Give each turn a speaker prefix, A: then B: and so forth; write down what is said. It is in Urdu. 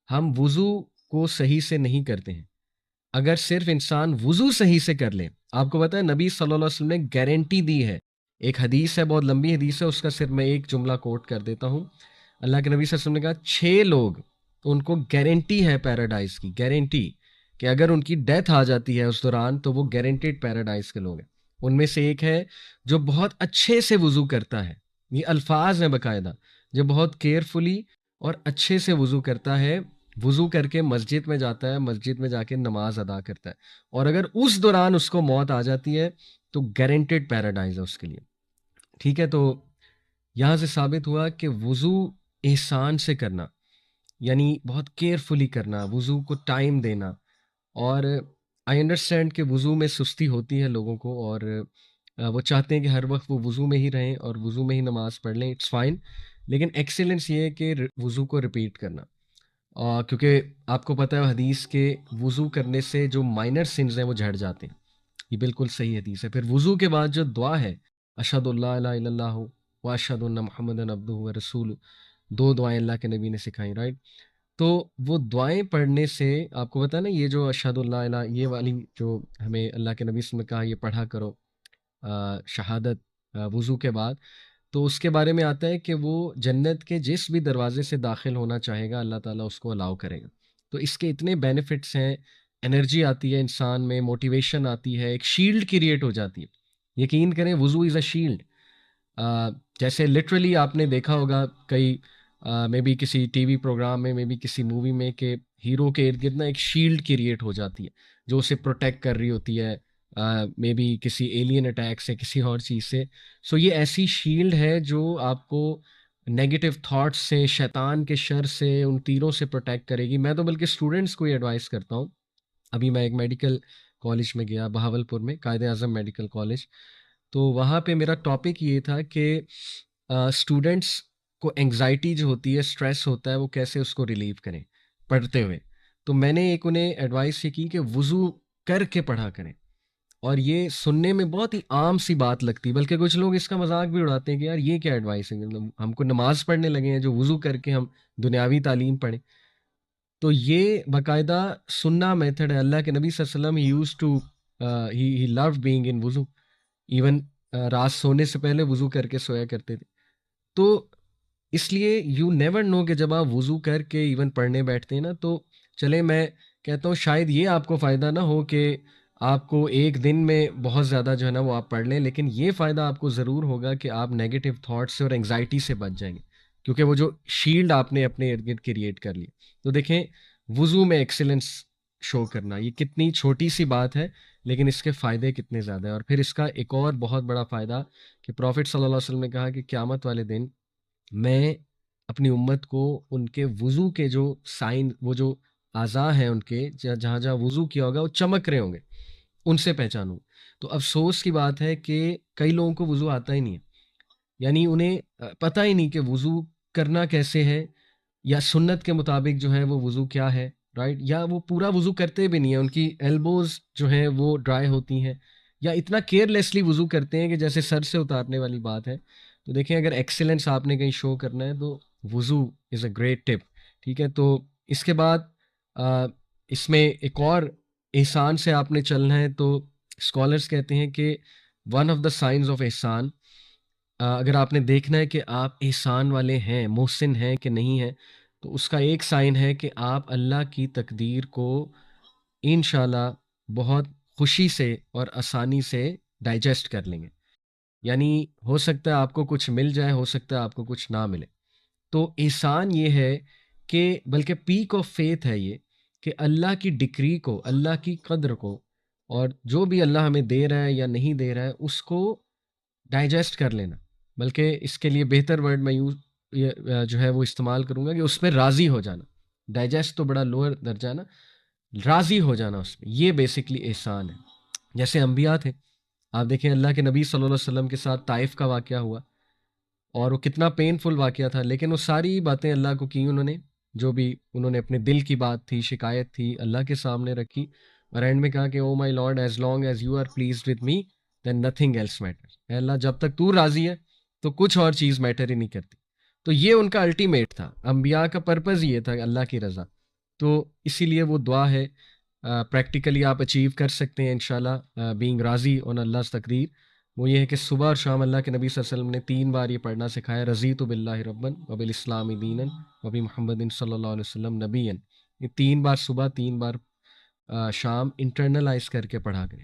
A: ہم وضو کو صحیح سے نہیں کرتے ہیں. اگر صرف انسان وضو صحیح سے کر لے, آپ کو پتا ہے نبی صلی اللہ علیہ وسلم نے گارنٹی دی ہے. ایک حدیث ہے, بہت لمبی حدیث ہے, اس کا صرف میں ایک جملہ کوٹ کر دیتا ہوں. اللہ کے نبی صلی اللہ علیہ وسلم نے کہا 6 لوگ ان کو گارنٹی ہے پیراڈائز کی, گارنٹی کہ اگر ان کی ڈیتھ آ جاتی ہے اس دوران تو وہ گارنٹیڈ پیراڈائز کے لوگ ہیں. ان میں سے ایک ہے جو بہت اچھے سے وضو کرتا ہے, یہ الفاظ ہیں باقاعدہ, جو بہت کیئرفلی اور اچھے سے وضو کرتا ہے, وضو کر کے مسجد میں جاتا ہے, مسجد میں جا کے نماز ادا کرتا ہے, اور اگر اس دوران اس کو موت آ جاتی ہے تو گارنٹیڈ پیراڈائز ہے اس کے لیے. ٹھیک ہے, تو یہاں سے ثابت ہوا کہ وضو احسان سے کرنا, یعنی بہت کیئرفلی کرنا, وضو کو ٹائم دینا. اور آئی انڈرسٹینڈ کہ وضو میں سستی ہوتی ہے لوگوں کو, اور وہ چاہتے ہیں کہ ہر وقت وہ وضو میں ہی رہیں اور وضو میں ہی نماز پڑھ لیں, اٹس فائن. لیکن ایکسیلنس یہ ہے کہ وضو کو رپیٹ کرنا, کیونکہ آپ کو پتہ ہے حدیث کے وضو کرنے سے جو مائنر سنز ہیں وہ جھڑ جاتے ہیں. یہ بالکل صحیح حدیث ہے. پھر وضو کے بعد جو دعا ہے, اشہد اللہ الہ الا اللہ و اشہد ان محمد عبدہ و رسول, 2 دعائیں اللہ کے نبی نے سکھائیں, رائٹ. تو وہ دعائیں پڑھنے سے آپ کو پتہ ہے نا, یہ جو اشہد اللہ الہ, یہ والی جو ہمیں اللہ کے نبی سے کہا یہ پڑھا کرو شہادت وضو کے بعد, تو اس کے بارے میں آتا ہے کہ وہ جنت کے جس بھی دروازے سے داخل ہونا چاہے گا اللہ تعالیٰ اس کو الاؤ کرے گا. تو اس کے اتنے بینیفٹس ہیں, انرجی آتی ہے انسان میں, موٹیویشن آتی ہے, ایک شیلڈ کریٹ ہو جاتی ہے. یقین کریں وضو از اے شیلڈ. جیسے لٹرلی آپ نے دیکھا ہوگا کئی میں بھی کسی ٹی وی پروگرام میں بھی کسی مووی میں کہ ہیرو کے ارد گرد نا ایک شیلڈ کریٹ ہو جاتی ہے جو اسے پروٹیکٹ کر رہی ہوتی ہے, مے بی کسی ایلین اٹیک سے, کسی اور چیز سے. سو یہ ایسی شیلڈ ہے جو آپ کو نیگیٹو تھاٹس سے, شیطان کے شر سے, ان تیروں سے پروٹیکٹ کرے گی. میں تو بلکہ اسٹوڈنٹس کو یہ ایڈوائز کرتا ہوں. ابھی میں ایک میڈیکل کالج میں گیا بہاول پور میں, قائد اعظم میڈیکل کالج, تو وہاں پہ میرا ٹاپک یہ تھا کہ اسٹوڈنٹس کو انگزائٹی جو ہوتی ہے, اسٹریس ہوتا ہے, وہ کیسے اس کو ریلیو کریں پڑھتے ہوئے. تو میں نے ایک انہیں ایڈوائس یہ کی کہ وضو کر کے پڑھا کریں. اور یہ سننے میں بہت ہی عام سی بات لگتی ہے, بلکہ کچھ لوگ اس کا مذاق بھی اڑاتے ہیں کہ یار یہ کیا ایڈوائس ہے, ہم کو نماز پڑھنے لگے ہیں جو وضو کر کے ہم دنیاوی تعلیم پڑھیں. تو یہ باقاعدہ سننا میتھڈ ہے. اللہ کے نبی صلی اللہ علیہ وسلم used to he load being in وضو, ایون رات سونے سے پہلے وضو کر کے سویا کرتے تھے. تو اس لیے یو نیور نو کہ جب آپ وضو کر کے ایون پڑھنے بیٹھتے ہیں نا, تو چلے میں کہتا ہوں شاید یہ آپ کو فائدہ نہ ہو کہ آپ کو ایک دن میں بہت زیادہ جو ہے نا وہ آپ پڑھ لیں, لیکن یہ فائدہ آپ کو ضرور ہوگا کہ آپ نیگیٹو تھاٹس سے اور انگزائٹی سے بچ جائیں گے, کیونکہ وہ جو شیلڈ آپ نے اپنے ارد گرد کریٹ کر لی. تو دیکھیں وضو میں ایکسیلنس شو کرنا, یہ کتنی چھوٹی سی بات ہے لیکن اس کے فائدے کتنے زیادہ ہیں. اور پھر اس کا ایک اور بہت بڑا فائدہ کہ پروفٹ صلی اللہ علیہ وسلم نے کہا کہ قیامت والے دن میں اپنی امت کو ان کے وضو کے جو سائن, وہ جو اعضاء ہیں ان کے جہاں جہاں وضو کیا ہوگا وہ چمک رہے ہوں گے, ان سے پہچانوں. تو افسوس کی بات ہے کہ کئی لوگوں کو وضو آتا ہی نہیں ہے, یعنی انہیں پتہ ہی نہیں کہ وضو کرنا کیسے ہے, یا سنت کے مطابق جو ہے وہ وضو کیا ہے, رائٹ, یا وہ پورا وضو کرتے بھی نہیں ہیں, ان کی ایلبوز جو ہیں وہ ڈرائی ہوتی ہیں, یا اتنا کیئرلیسلی وضو کرتے ہیں کہ جیسے سر سے اتارنے والی بات ہے. تو دیکھیں اگر ایکسیلنس آپ نے کہیں شو کرنا ہے تو وضو از اے گریٹ ٹپ. ٹھیک ہے, تو اس کے بعد اس میں ایک اور احسان سے آپ نے چلنا ہے. تو اسکالرس کہتے ہیں کہ one of the signs of احسان, اگر آپ نے دیکھنا ہے کہ آپ احسان والے ہیں, محسن ہیں کہ نہیں ہیں, تو اس کا ایک سائن ہے کہ آپ اللہ کی تقدیر کو انشاءاللہ بہت خوشی سے اور آسانی سے ڈائجسٹ کر لیں گے. یعنی ہو سکتا ہے آپ کو کچھ مل جائے, ہو سکتا ہے آپ کو کچھ نہ ملے. تو احسان یہ ہے کہ بلکہ پیک آف فیتھ ہے یہ, کہ اللہ کی ڈکری کو, اللہ کی قدر کو, اور جو بھی اللہ ہمیں دے رہا ہے یا نہیں دے رہا ہے اس کو ڈائجسٹ کر لینا. بلکہ اس کے لیے بہتر ورڈ میں جو ہے وہ استعمال کروں گا کہ اس پہ راضی ہو جانا. ڈائجسٹ تو بڑا لوور درجہ ہے نا, راضی ہو جانا اس پہ, یہ بیسکلی احسان ہے. جیسے انبیاء تھے, آپ دیکھیں اللہ کے نبی صلی اللہ علیہ وسلم کے ساتھ طائف کا واقعہ ہوا, اور وہ کتنا پینفل واقعہ تھا, لیکن وہ ساری باتیں اللہ کو کی انہوں نے, جو بھی انہوں نے اپنے دل کی بات تھی, شکایت تھی, اللہ کے سامنے رکھی, اور اینڈ میں کہا کہ oh my lord, as long as you are pleased with me then nothing else matter. اے اللہ جب تک تو راضی ہے تو کچھ اور چیز میٹر ہی نہیں کرتی. تو یہ ان کا الٹیمیٹ تھا, انبیاء کا پرپز یہ تھا اللہ کی رضا. تو اسی لیے وہ دعا ہے پریکٹیکلی آپ اچیو کر سکتے ہیں انشاءاللہ بینگ راضی آن اللہ تقدیر. وہ یہ ہے کہ صبح اور شام اللہ کے نبی صلی اللہ علیہ وسلم نے 3 بار یہ پڑھنا سکھایا، رضیت باللہ ربًا وبالاسلام دینا وبی محمد صلی اللہ علیہ وسلم نبیًا. یہ 3 بار صبح 3 بار شام انٹرنلائز کر کے پڑھا کریں.